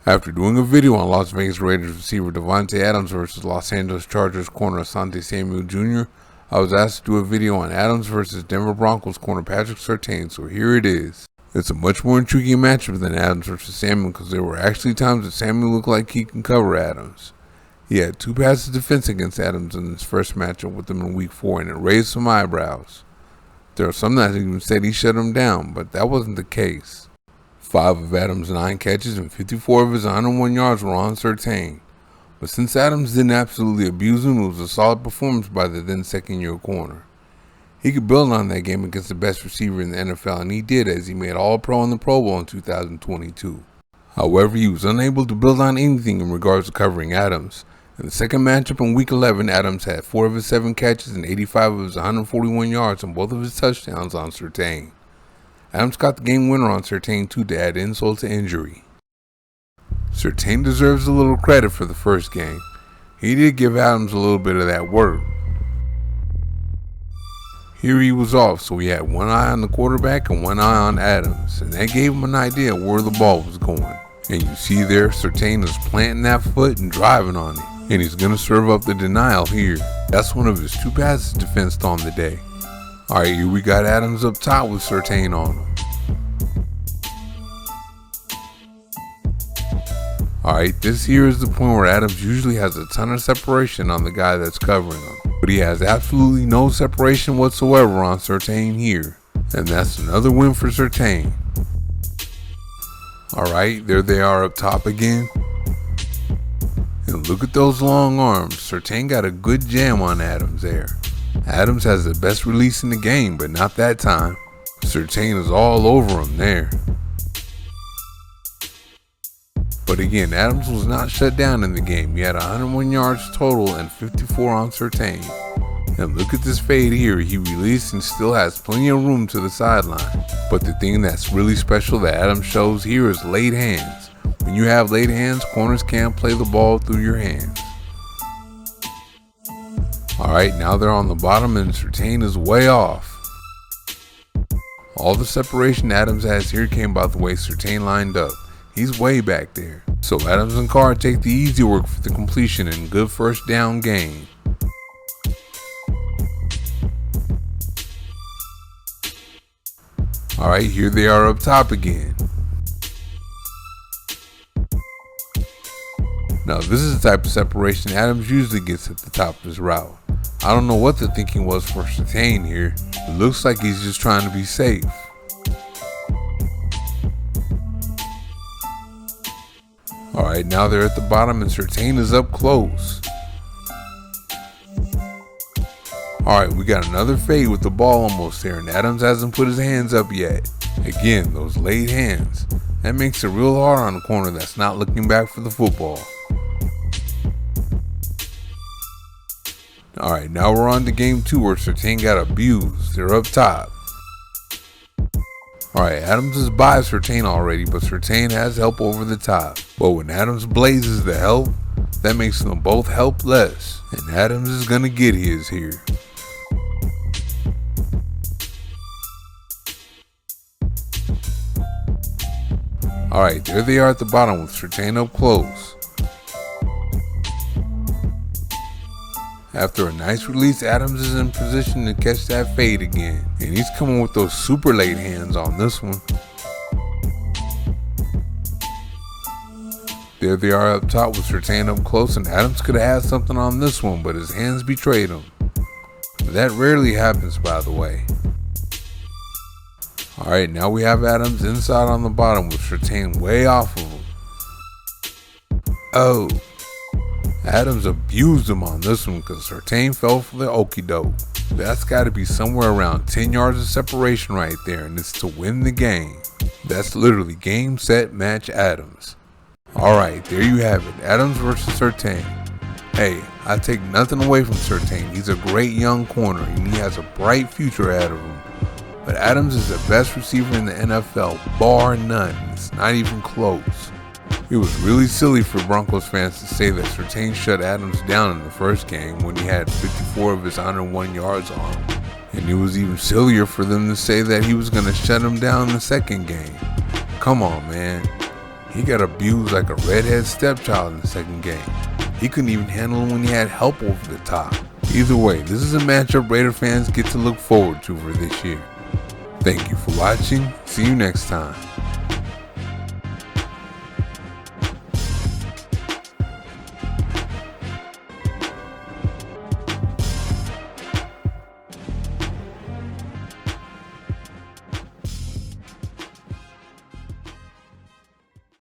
After doing a video on Las Vegas Raiders receiver Davante Adams versus Los Angeles Chargers corner Asante Samuel Jr., I was asked to do a video on Adams versus Denver Broncos corner Patrick Surtain, so here it is. It's a much more intriguing matchup than Adams versus Samuel because there were actually times that Samuel looked like he can cover Adams. He had 2 passes defense against Adams in his first matchup with him in week 4, and it raised some eyebrows. There are some that even said he shut him down, but that wasn't the case. 5 of Adams' 9 catches and 54 of his 101 yards were on Surtain. But since Adams didn't absolutely abuse him, it was a solid performance by the then second-year corner. He could build on that game against the best receiver in the NFL, and he did, as he made All-Pro in the Pro Bowl in 2022. However, he was unable to build on anything in regards to covering Adams. In the second matchup in Week 11, Adams had 4 of his 7 catches and 85 of his 141 yards and both of his touchdowns on Surtain. Adams got the game winner on Surtain too to add insult to injury. Surtain deserves a little credit for the first game. He did give Adams a little bit of that work. Here he was off, so he had one eye on the quarterback and one eye on Adams, and that gave him an idea where the ball was going. And you see there, Surtain is planting that foot and driving on it, and he's going to serve up the denial here. That's one of his 2 passes defensed on the day. Alright, here we got Adams up top with Surtain on him. Alright, this here is the point where Adams usually has a ton of separation on the guy that's covering him. But he has absolutely no separation whatsoever on Surtain here. And that's another win for Surtain. Alright, there they are up top again. And look at those long arms. Surtain got a good jam on Adams there. Adams has the best release in the game, but not that time. Surtain is all over him there. But again, Adams was not shut down in the game. He had 101 yards total and 54 on Surtain. And look at this fade here. He released and still has plenty of room to the sideline. But the thing that's really special that Adams shows here is late hands. When you have late hands, corners can't play the ball through your hands. Alright, now they're on the bottom and Surtain is way off. All the separation Adams has here came by the way Surtain lined up. He's way back there. So Adams and Carr take the easy work for the completion and good first down gain. Alright, here they are up top again. Now this is the type of separation Adams usually gets at the top of his route. I don't know what the thinking was for Surtain here. It looks like he's just trying to be safe. Alright, now they're at the bottom and Surtain is up close. Alright, we got another fade with the ball almost there and Adams hasn't put his hands up yet. Again, those late hands. That makes it real hard on a corner that's not looking back for the football. Alright, now we're on to game 2 where Surtain got abused. They're up top. Alright, Adams is by Surtain already, but Surtain has help over the top. But when Adams blazes the help, that makes them both helpless. And Adams is going to get his here. Alright, there they are at the bottom with Surtain up close. After a nice release, Adams is in position to catch that fade again. And he's coming with those super late hands on this one. There they are up top with Surtain up close, and Adams could have had something on this one, but his hands betrayed him. That rarely happens, by the way. Alright, now we have Adams inside on the bottom with Surtain way off of him. Oh. Adams abused him on this one because Surtain fell for the okie doke. That's got to be somewhere around 10 yards of separation right there, and it's to win the game. That's literally game, set, match Adams. Alright, there you have it. Adams versus Surtain. Hey, I take nothing away from Surtain. He's a great young corner and he has a bright future ahead of him. But Adams is the best receiver in the NFL, bar none. It's not even close. It was really silly for Broncos fans to say that Surtain shut Adams down in the first game when he had 54 of his 101 yards on him. And it was even sillier for them to say that he was going to shut him down in the second game. Come on, man. he got abused like a redhead stepchild in the second game. He couldn't even handle him when he had help over the top. Either way, this is a matchup Raider fans get to look forward to for this year. Thank you for watching. See you next time.